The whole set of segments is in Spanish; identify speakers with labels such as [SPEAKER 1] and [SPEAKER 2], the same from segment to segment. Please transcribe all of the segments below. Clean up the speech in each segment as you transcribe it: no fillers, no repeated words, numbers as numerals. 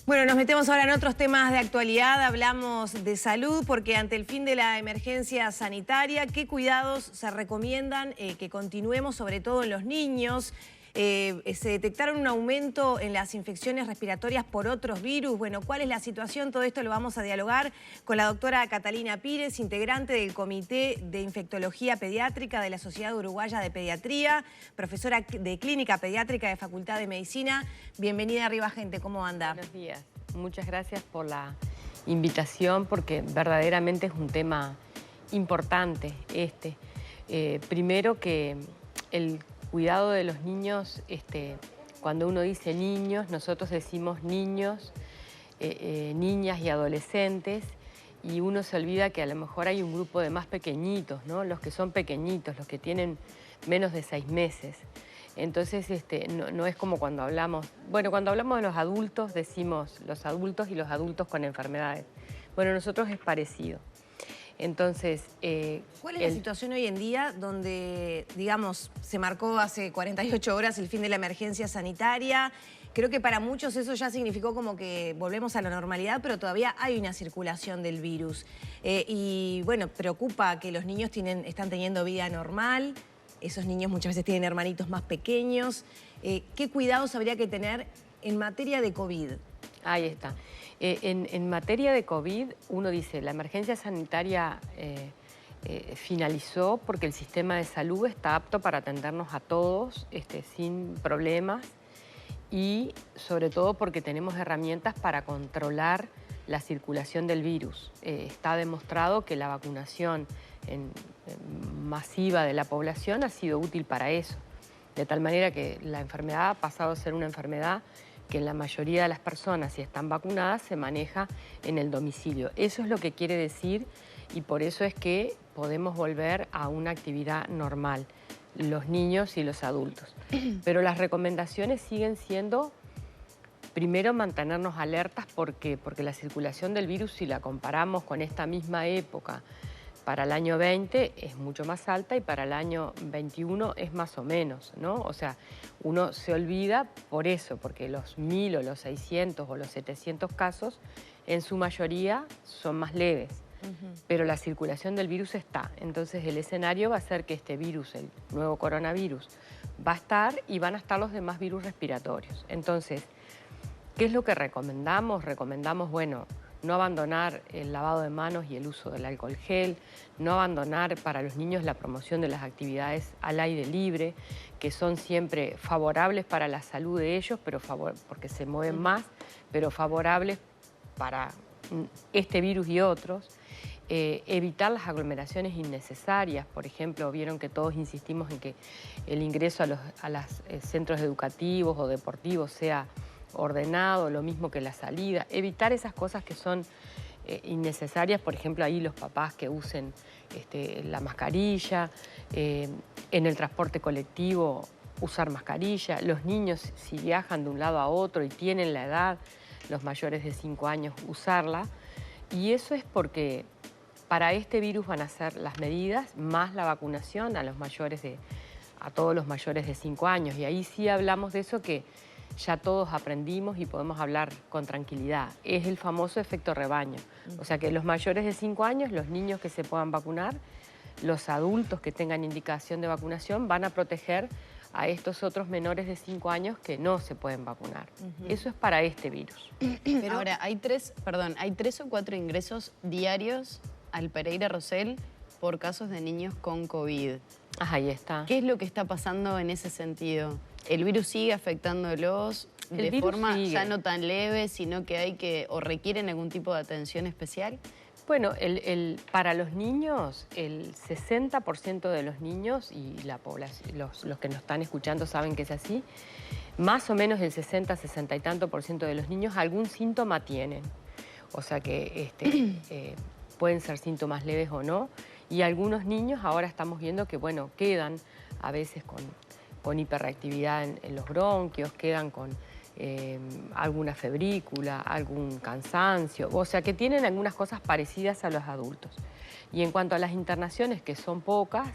[SPEAKER 1] Bueno, nos metemos ahora en otros temas de actualidad, hablamos de salud porque ante el fin de la emergencia sanitaria, ¿qué cuidados se recomiendan que continuemos, sobre todo en los niños? Se detectaron un aumento en las infecciones respiratorias por otros virus. Bueno, ¿cuál es la situación? Todo esto lo vamos a dialogar con la doctora Catalina Pires, integrante del Comité de Infectología Pediátrica de la Sociedad Uruguaya de Pediatría, profesora de Clínica Pediátrica de Facultad de Medicina. Bienvenida Arriba Gente, ¿cómo anda?
[SPEAKER 2] Buenos días. Muchas gracias por la invitación porque verdaderamente es un tema importante primero que el cuidado de los niños, cuando uno dice niños, nosotros decimos niños, niñas y adolescentes, y uno se olvida que a lo mejor hay un grupo de más pequeñitos, ¿no? Los que son pequeñitos, los que tienen menos de 6 meses. Entonces, no es como cuando hablamos... Bueno, cuando hablamos de los adultos, decimos los adultos y los adultos con enfermedades. Bueno, nosotros es parecido. Entonces...
[SPEAKER 1] ¿Cuál es la situación hoy en día donde, digamos, se marcó hace 48 horas el fin de la emergencia sanitaria? Creo que para muchos eso ya significó como que volvemos a la normalidad, pero todavía hay una circulación del virus. Y bueno, preocupa que los niños están teniendo vida normal. Esos niños muchas veces tienen hermanitos más pequeños. ¿Qué cuidados habría que tener en materia de COVID?
[SPEAKER 2] Ahí está. En materia de COVID, uno dice, la emergencia sanitaria finalizó porque el sistema de salud está apto para atendernos a todos sin problemas y sobre todo porque tenemos herramientas para controlar la circulación del virus. Está demostrado que la vacunación masiva de la población ha sido útil para eso, de tal manera que la enfermedad ha pasado a ser una enfermedad que en la mayoría de las personas, si están vacunadas, se maneja en el domicilio. Eso es lo que quiere decir y por eso es que podemos volver a una actividad normal, los niños y los adultos. Pero las recomendaciones siguen siendo, primero, mantenernos alertas porque la circulación del virus, si la comparamos con esta misma época, para el año 20 es mucho más alta y para el año 21 es más o menos, ¿no? O sea, uno se olvida por eso, porque los 1000 o los 600 o los 700 casos en su mayoría son más leves. Pero la circulación del virus está. Entonces el escenario va a ser que este virus, el nuevo coronavirus, va a estar y van a estar los demás virus respiratorios. Entonces, ¿qué es lo que recomendamos? Recomendamos, bueno, no abandonar el lavado de manos y el uso del alcohol gel, no abandonar para los niños la promoción de las actividades al aire libre, que son siempre favorables para la salud de ellos, pero porque se mueven más, pero favorables para este virus y otros. Evitar las aglomeraciones innecesarias, por ejemplo, vieron que todos insistimos en que el ingreso a los centros educativos o deportivos sea ordenado, lo mismo que la salida, evitar esas cosas que son innecesarias, por ejemplo, ahí los papás que usen la mascarilla, en el transporte colectivo usar mascarilla, los niños si viajan de un lado a otro y tienen la edad, los mayores de 5 años, usarla, y eso es porque para este virus van a ser las medidas más la vacunación a todos los mayores de 5 años, y ahí sí hablamos de eso que ya todos aprendimos y podemos hablar con tranquilidad. Es el famoso efecto rebaño. O sea que los mayores de 5 años, los niños que se puedan vacunar, los adultos que tengan indicación de vacunación van a proteger a estos otros menores de 5 años que no se pueden vacunar. Eso es para este virus.
[SPEAKER 3] Pero ahora, hay 3 o 4 ingresos diarios al Pereira Rosell por casos de niños con COVID.
[SPEAKER 2] Ahí está.
[SPEAKER 3] ¿Qué es lo que está pasando en ese sentido? ¿El virus sigue afectándolos de forma ya no tan leve, sino que hay que o requieren algún tipo de atención especial?
[SPEAKER 2] Bueno, para los niños, el 60% de los niños, y la población, los que nos están escuchando saben que es así, más o menos el 60, 60 y tanto % de los niños algún síntoma tienen. O sea que pueden ser síntomas leves o no. Y algunos niños ahora estamos viendo que, bueno, quedan a veces con hiperreactividad en los bronquios, quedan con alguna febrícula, algún cansancio, o sea que tienen algunas cosas parecidas a los adultos. Y en cuanto a las internaciones, que son pocas,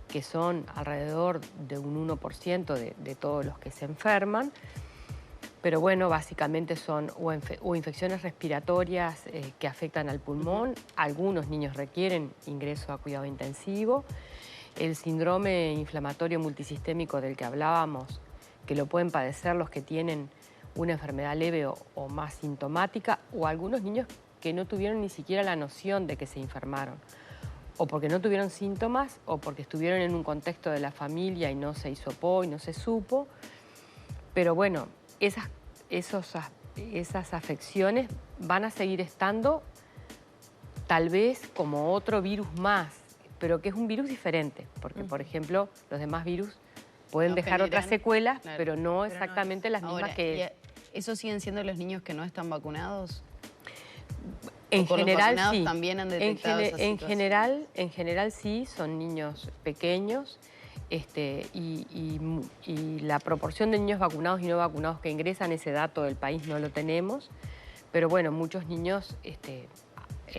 [SPEAKER 2] que son alrededor de un 1% de todos los que se enferman, Pero bueno, básicamente son o infecciones respiratorias que afectan al pulmón. Algunos niños requieren ingreso a cuidado intensivo. El síndrome inflamatorio multisistémico del que hablábamos, que lo pueden padecer los que tienen una enfermedad leve o más sintomática, o algunos niños que no tuvieron ni siquiera la noción de que se enfermaron, o porque no tuvieron síntomas, o porque estuvieron en un contexto de la familia y no se hisopó y no se supo. Pero bueno, esas afecciones van a seguir estando tal vez como otro virus más, pero que es un virus diferente, porque por ejemplo los demás virus pueden dejar otras secuelas, claro, pero no exactamente las mismas que...
[SPEAKER 3] ¿Esos siguen siendo los niños que no están vacunados?
[SPEAKER 2] En general sí.
[SPEAKER 3] También han detectado esas situaciones.
[SPEAKER 2] En general sí, son niños pequeños, y la proporción de niños vacunados y no vacunados que ingresan, ese dato del país no lo tenemos, pero bueno, muchos niños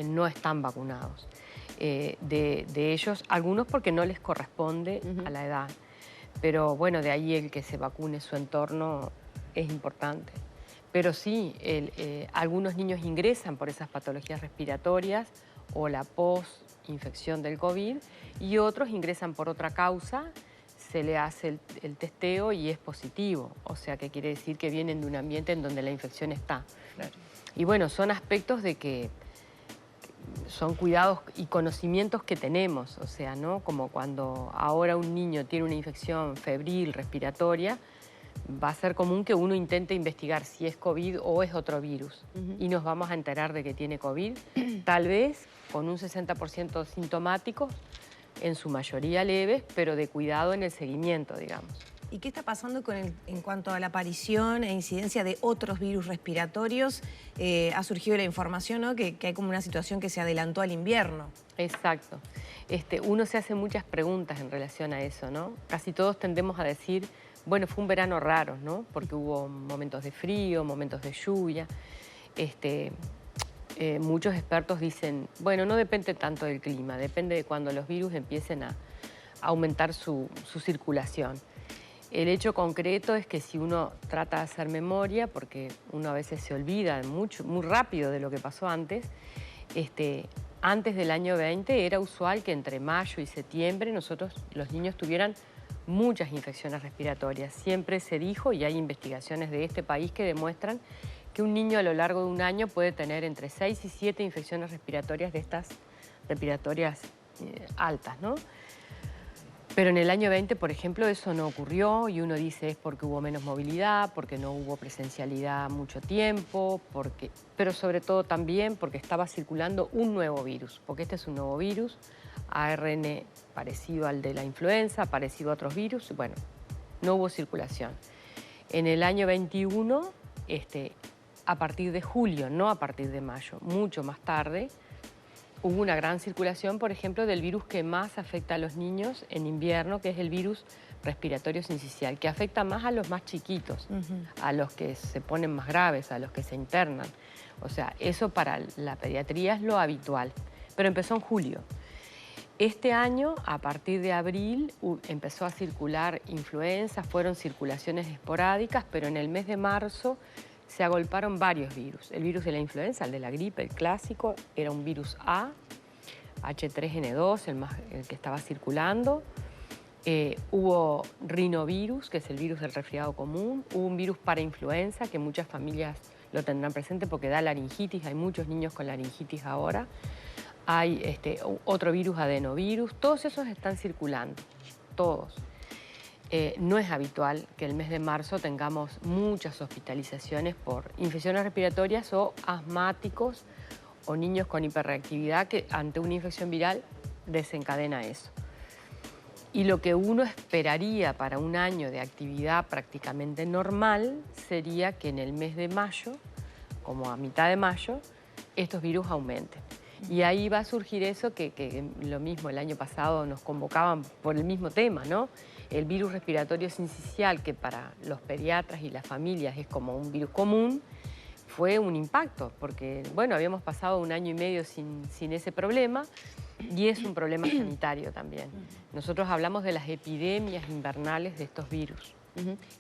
[SPEAKER 2] no están vacunados. De ellos, algunos porque no les corresponde a la edad, pero bueno, de ahí el que se vacune su entorno es importante. Pero sí, algunos niños ingresan por esas patologías respiratorias o la post-infección del COVID y otros ingresan por otra causa, se le hace el testeo y es positivo. O sea, que quiere decir que vienen de un ambiente en donde la infección está. Claro. Y bueno, son aspectos de que son cuidados y conocimientos que tenemos. O sea, ¿no? Como cuando ahora un niño tiene una infección febril, respiratoria, va a ser común que uno intente investigar si es COVID o es otro virus. Y nos vamos a enterar de que tiene COVID, tal vez con un 60% sintomáticos, en su mayoría leves, pero de cuidado en el seguimiento, digamos.
[SPEAKER 1] ¿Y qué está pasando en cuanto a la aparición e incidencia de otros virus respiratorios? Ha surgido la información, ¿no?, que hay como una situación que se adelantó al invierno.
[SPEAKER 2] Exacto. Uno se hace muchas preguntas en relación a eso, ¿no? Casi todos tendemos a decir, bueno, fue un verano raro, ¿no? Porque hubo momentos de frío, momentos de lluvia. Muchos expertos dicen, bueno, no depende tanto del clima, depende de cuando los virus empiecen a aumentar su circulación. El hecho concreto es que si uno trata de hacer memoria, porque uno a veces se olvida muy rápido de lo que pasó antes, antes del año 20 era usual que entre mayo y septiembre los niños tuvieran muchas infecciones respiratorias. Siempre se dijo, y hay investigaciones de este país que demuestran que un niño a lo largo de un año puede tener entre 6 y 7 infecciones respiratorias de estas respiratorias altas, ¿no? Pero en el año 20, por ejemplo, eso no ocurrió y uno dice es porque hubo menos movilidad, porque no hubo presencialidad mucho tiempo, pero sobre todo también porque estaba circulando un nuevo virus, porque este es un nuevo virus, ARN parecido al de la influenza, parecido a otros virus, bueno, no hubo circulación. En el año 21, a partir de julio, no a partir de mayo, mucho más tarde, hubo una gran circulación, por ejemplo, del virus que más afecta a los niños en invierno, que es el virus respiratorio sincicial, que afecta más a los más chiquitos, a los que se ponen más graves, a los que se internan. O sea, eso para la pediatría es lo habitual, pero empezó en julio. Este año, a partir de abril, empezó a circular influenza, fueron circulaciones esporádicas, pero en el mes de marzo se agolparon varios virus. El virus de la influenza, el de la gripe, el clásico, era un virus A, H3N2, el que estaba circulando. Hubo rinovirus, que es el virus del resfriado común. Hubo un virus para influenza, que muchas familias lo tendrán presente porque da laringitis. Hay muchos niños con laringitis ahora. Hay otro virus, adenovirus. Todos esos están circulando, todos. No es habitual que el mes de marzo tengamos muchas hospitalizaciones por infecciones respiratorias o asmáticos o niños con hiperreactividad que ante una infección viral desencadena eso. Y lo que uno esperaría para un año de actividad prácticamente normal sería que en el mes de mayo, como a mitad de mayo, estos virus aumenten. Y ahí va a surgir eso que lo mismo el año pasado nos convocaban por el mismo tema, ¿no? El virus respiratorio sincicial, que para los pediatras y las familias es como un virus común, fue un impacto, porque, bueno, habíamos pasado un año y medio sin ese problema y es un problema sanitario también. Nosotros hablamos de las epidemias invernales de estos virus.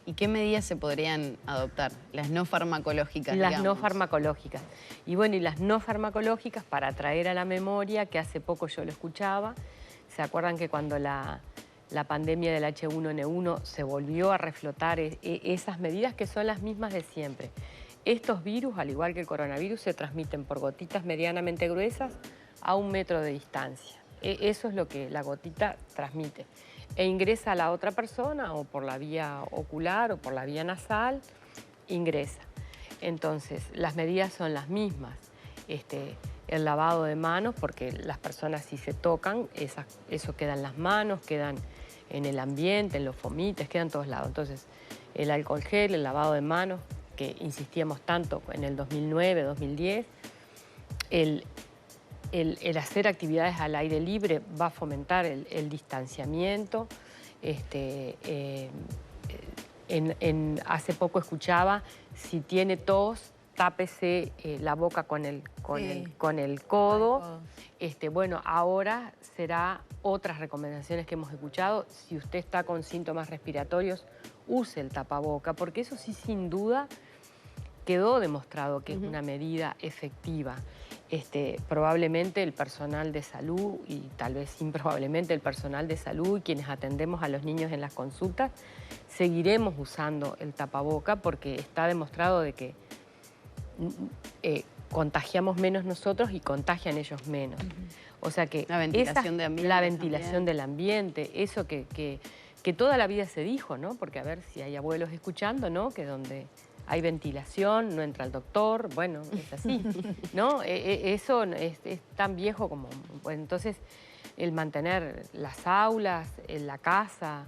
[SPEAKER 3] ¿Y qué medidas se podrían adoptar? Las no farmacológicas,
[SPEAKER 2] Las
[SPEAKER 3] digamos.
[SPEAKER 2] no farmacológicas. Y bueno, y las no farmacológicas, para traer a la memoria, que hace poco yo lo escuchaba, ¿se acuerdan que cuando la pandemia del H1N1 se volvió a reflotar esas medidas que son las mismas de siempre? Estos virus, al igual que el coronavirus, se transmiten por gotitas medianamente gruesas a 1 metro de distancia. Eso es lo que la gotita transmite. E ingresa a la otra persona o por la vía ocular o por la vía nasal, ingresa. Entonces, las medidas son las mismas. El lavado de manos, porque las personas si se tocan, eso queda en las manos, quedan en el ambiente, en los fomites, queda en todos lados. Entonces, el alcohol gel, el lavado de manos, que insistíamos tanto en el 2009, 2010, el hacer actividades al aire libre va a fomentar el distanciamiento. Hace poco escuchaba, si tiene tos, tápese la boca con el codo. Bueno, ahora será otras recomendaciones que hemos escuchado. Si usted está con síntomas respiratorios, use el tapaboca, porque eso sí, sin duda, quedó demostrado que es una medida efectiva. Probablemente el personal de salud, y tal vez improbablemente el personal de salud, quienes atendemos a los niños en las consultas, seguiremos usando el tapaboca porque está demostrado de que contagiamos menos nosotros y contagian ellos menos. O sea que
[SPEAKER 3] la ventilación de ambiente.
[SPEAKER 2] La ventilación del ambiente, eso que toda la vida se dijo, ¿no? Porque a ver si hay abuelos escuchando, ¿no? Que donde hay ventilación, no entra el doctor, bueno, es así, ¿no? Eso es tan viejo como... Pues, entonces, el mantener las aulas, la casa,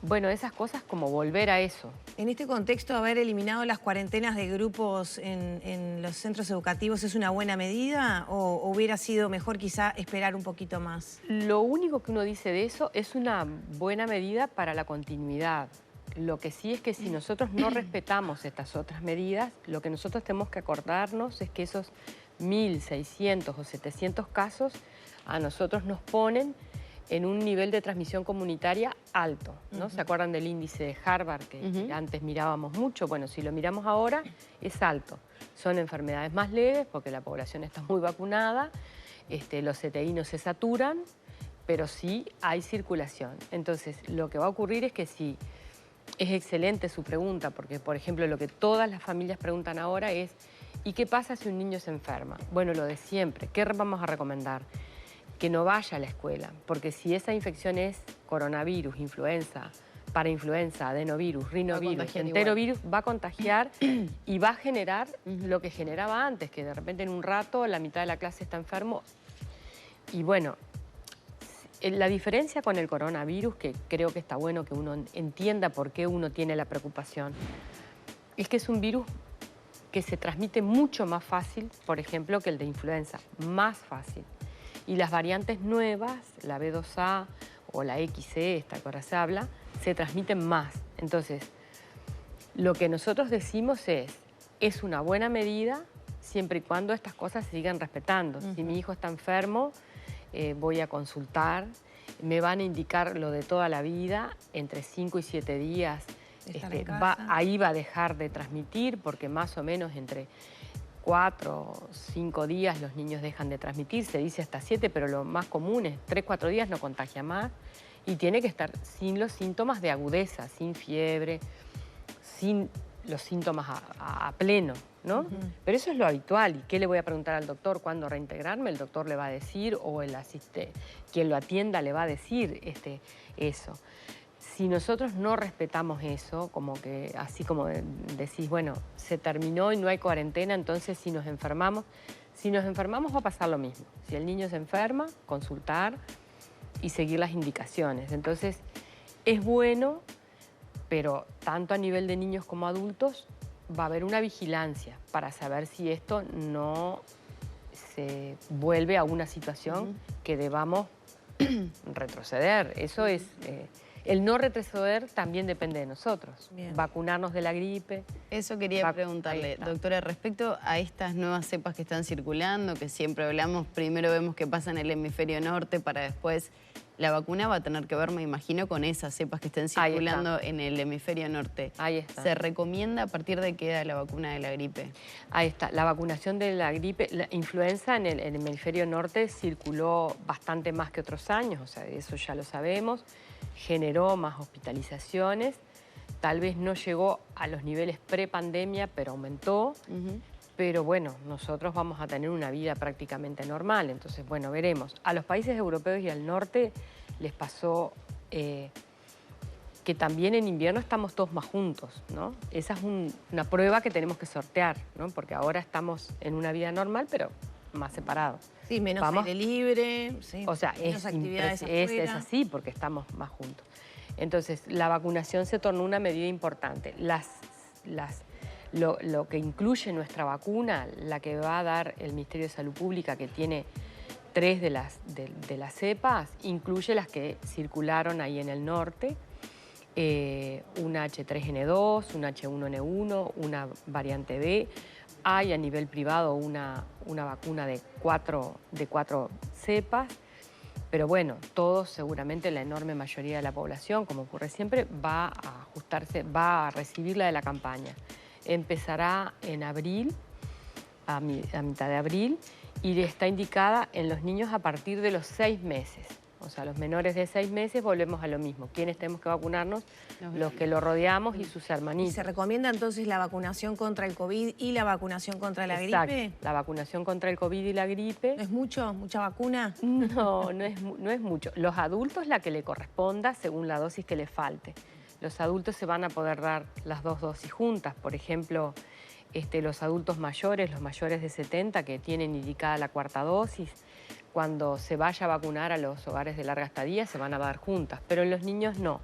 [SPEAKER 2] bueno, esas cosas como volver a eso.
[SPEAKER 1] En este contexto, haber eliminado las cuarentenas de grupos en los centros educativos, ¿es una buena medida o hubiera sido mejor quizá esperar un poquito más?
[SPEAKER 2] Lo único que uno dice de eso es una buena medida para la continuidad. Lo que sí es que si nosotros no respetamos estas otras medidas, lo que nosotros tenemos que acordarnos es que esos 1.600 o 700 casos a nosotros nos ponen en un nivel de transmisión comunitaria alto, ¿no? ¿Se acuerdan del índice de Harvard que antes mirábamos mucho? Bueno, si lo miramos ahora, es alto. Son enfermedades más leves porque la población está muy vacunada, los CTI no se saturan, pero sí hay circulación. Entonces, lo que va a ocurrir es que si... Es excelente su pregunta, porque, por ejemplo, lo que todas las familias preguntan ahora es ¿y qué pasa si un niño se enferma? Bueno, lo de siempre. ¿Qué vamos a recomendar? Que no vaya a la escuela, porque si esa infección es coronavirus, influenza, parainfluenza, adenovirus, rinovirus, enterovirus, va a contagiar y va a generar lo que generaba antes, que de repente en un rato la mitad de la clase está enfermo. Y bueno, la diferencia con el coronavirus, que creo que está bueno que uno entienda por qué uno tiene la preocupación, es que es un virus que se transmite mucho más fácil, por ejemplo, que el de influenza, más fácil. Y las variantes nuevas, la B2A o la XE, esta que ahora se habla, se transmiten más. Entonces, lo que nosotros decimos es una buena medida siempre y cuando estas cosas se sigan respetando. Si mi hijo está enfermo, voy a consultar, me van a indicar lo de toda la vida, entre 5 y 7 días ahí va a dejar de transmitir, porque más o menos entre 4 o 5 días los niños dejan de transmitir, se dice hasta 7, pero lo más común es 3 o 4 días no contagia más, y tiene que estar sin los síntomas de agudeza, sin fiebre, sin los síntomas a pleno, ¿no? Pero eso es lo habitual. ¿Y qué le voy a preguntar al doctor? ¿Cuándo reintegrarme? El doctor le va a decir, o quien lo atienda le va a decir eso. Si nosotros no respetamos eso, como que así como decís, bueno, se terminó y no hay cuarentena, entonces si nos enfermamos va a pasar lo mismo. Si el niño se enferma, consultar y seguir las indicaciones. Entonces, es bueno, pero tanto a nivel de niños como adultos va a haber una vigilancia para saber si esto no se vuelve a una situación que debamos retroceder. Eso es... el no retroceder también depende de nosotros.
[SPEAKER 1] Bien.
[SPEAKER 2] Vacunarnos de la gripe.
[SPEAKER 3] Eso quería preguntarle, doctora, respecto a estas nuevas cepas que están circulando, que siempre hablamos, primero vemos qué pasa en el hemisferio norte para después La vacuna va a tener que ver, me imagino, con esas cepas que estén circulando en el hemisferio norte.
[SPEAKER 2] Ahí está.
[SPEAKER 3] ¿Se recomienda a partir de qué edad la vacuna de la gripe?
[SPEAKER 2] Ahí está. La vacunación de la gripe, la influenza en el hemisferio norte circuló bastante más que otros años, o sea, eso ya lo sabemos, generó más hospitalizaciones, tal vez no llegó a los niveles pre-pandemia, pero aumentó. Pero bueno, nosotros vamos a tener una vida prácticamente normal, entonces bueno, veremos. A los países europeos y al norte les pasó que también en invierno estamos todos más juntos, ¿no? Esa es una prueba que tenemos que sortear, ¿no? Porque ahora estamos en una vida normal, pero más separados.
[SPEAKER 1] Sí, menos aire libre, sí,
[SPEAKER 2] o sea,
[SPEAKER 1] menos actividades afuera.
[SPEAKER 2] Es así porque estamos más juntos. Entonces, la vacunación se tornó una medida importante. Lo que incluye nuestra vacuna, la que va a dar el Ministerio de Salud Pública, que tiene 3 de las cepas, incluye las que circularon ahí en el norte, una H3N2, una H1N1, una variante B. Hay a nivel privado una vacuna de 4 cepas, pero bueno, todos, seguramente la enorme mayoría de la población, como ocurre siempre, va a ajustarse, va a recibir la de la campaña. Empezará en abril, a mitad de abril, y está indicada en los niños a partir de los 6 meses. O sea, los menores de 6 meses volvemos a lo mismo. ¿Quiénes tenemos que vacunarnos? Los que lo rodeamos y sus hermanitos.
[SPEAKER 1] ¿Y se recomienda entonces la vacunación contra el COVID y la vacunación contra la gripe?
[SPEAKER 2] La vacunación contra el COVID y la gripe.
[SPEAKER 1] ¿No es mucho? ¿Mucha vacuna?
[SPEAKER 2] No, no es mucho. Los adultos la que le corresponda según la dosis que les falte. Los adultos se van a poder dar las 2 dosis juntas. Por ejemplo, los adultos mayores, los mayores de 70 que tienen indicada la 4ª dosis, cuando se vaya a vacunar a los hogares de larga estadía se van a dar juntas, pero en los niños no.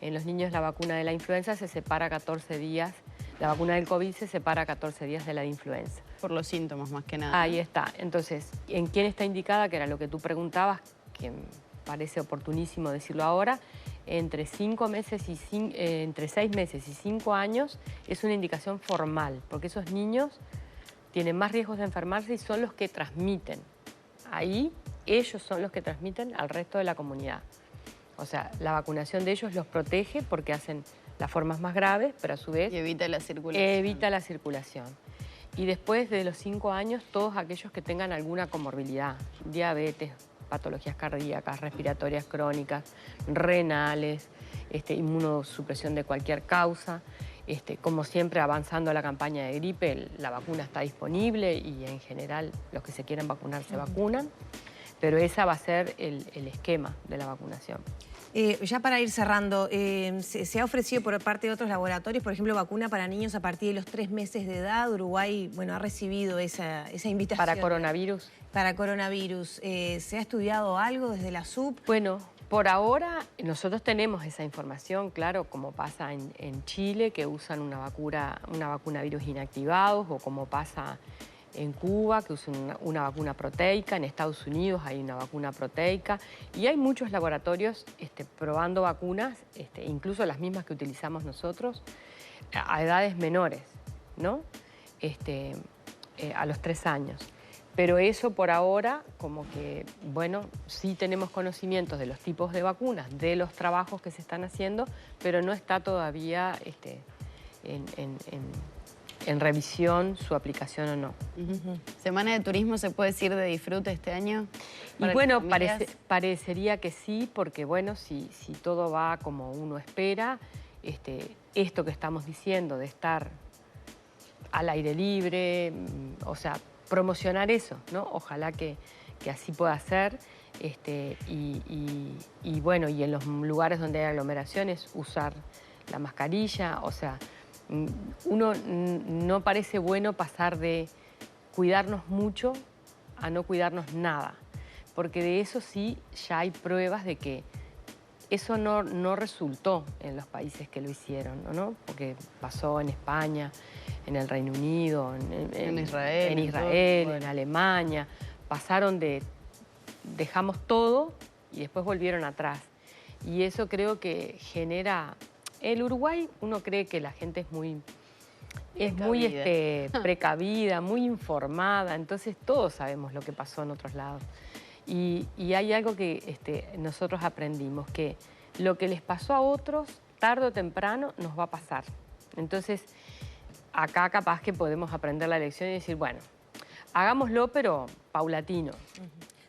[SPEAKER 2] En los niños la vacuna de la influenza se separa 14 días, la vacuna del COVID se separa 14 días de la de influenza.
[SPEAKER 3] Por los síntomas más que nada.
[SPEAKER 2] Ahí está. Entonces, ¿en quién está indicada? Que era lo que tú preguntabas, que me parece oportunísimo decirlo ahora. Entre 6 meses y 5 años es una indicación formal, porque esos niños tienen más riesgos de enfermarse y son los que transmiten. Ahí ellos son los que transmiten al resto de la comunidad. O sea, la vacunación de ellos los protege porque hacen las formas más graves, pero a su vez...
[SPEAKER 3] Y evita la circulación.
[SPEAKER 2] Evita la circulación. Y después de los 5 años, todos aquellos que tengan alguna comorbilidad, diabetes, patologías cardíacas, respiratorias crónicas, renales, inmunosupresión de cualquier causa. Como siempre, avanzando a la campaña de gripe, la vacuna está disponible y en general los que se quieren vacunar se vacunan, pero esa va a ser el esquema de la vacunación.
[SPEAKER 1] Ya para ir cerrando, se ha ofrecido por parte de otros laboratorios, por ejemplo, vacuna para niños a partir de los 3 meses de edad. Uruguay, bueno, ha recibido esa invitación.
[SPEAKER 2] ¿Para coronavirus?
[SPEAKER 1] Para coronavirus. ¿Se ha estudiado algo desde la SUP?
[SPEAKER 2] Bueno, por ahora nosotros tenemos esa información, claro, como pasa en Chile, que usan una vacuna virus inactivados, o como pasa en Cuba, que usan una vacuna proteica. En Estados Unidos hay una vacuna proteica. Y hay muchos laboratorios probando vacunas, incluso las mismas que utilizamos nosotros, a edades menores, ¿no? A los 3 años. Pero eso por ahora, como que, bueno, sí tenemos conocimientos de los tipos de vacunas, de los trabajos que se están haciendo, pero no está todavía en revisión su aplicación o no.
[SPEAKER 3] ¿Semana de turismo se puede decir de disfrute este año?
[SPEAKER 2] Y bueno, parecería que sí, porque bueno, si todo va como uno espera, esto que estamos diciendo de estar al aire libre, o sea, promocionar eso, ¿no? Ojalá que así pueda ser. Y bueno, y en los lugares donde hay aglomeraciones, usar la mascarilla, o sea, uno no parece bueno pasar de cuidarnos mucho a no cuidarnos nada, porque de eso sí ya hay pruebas de que eso no resultó en los países que lo hicieron, ¿no? Porque pasó en España, en el Reino Unido, en Israel, en Alemania. Pasaron dejamos todo y después volvieron atrás. Y eso creo que genera... El Uruguay, uno cree que la gente es muy precavida, muy informada, entonces todos sabemos lo que pasó en otros lados. Y hay algo que nosotros aprendimos, que lo que les pasó a otros, tarde o temprano, nos va a pasar. Entonces, acá capaz que podemos aprender la lección y decir, bueno, hagámoslo, pero paulatino.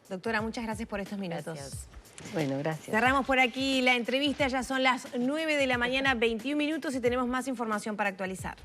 [SPEAKER 1] Doctora, muchas gracias por estos minutos.
[SPEAKER 3] Gracias.
[SPEAKER 2] Bueno, gracias.
[SPEAKER 1] Cerramos por aquí la entrevista, ya son las 9 de la mañana, 21 minutos y tenemos más información para actualizar.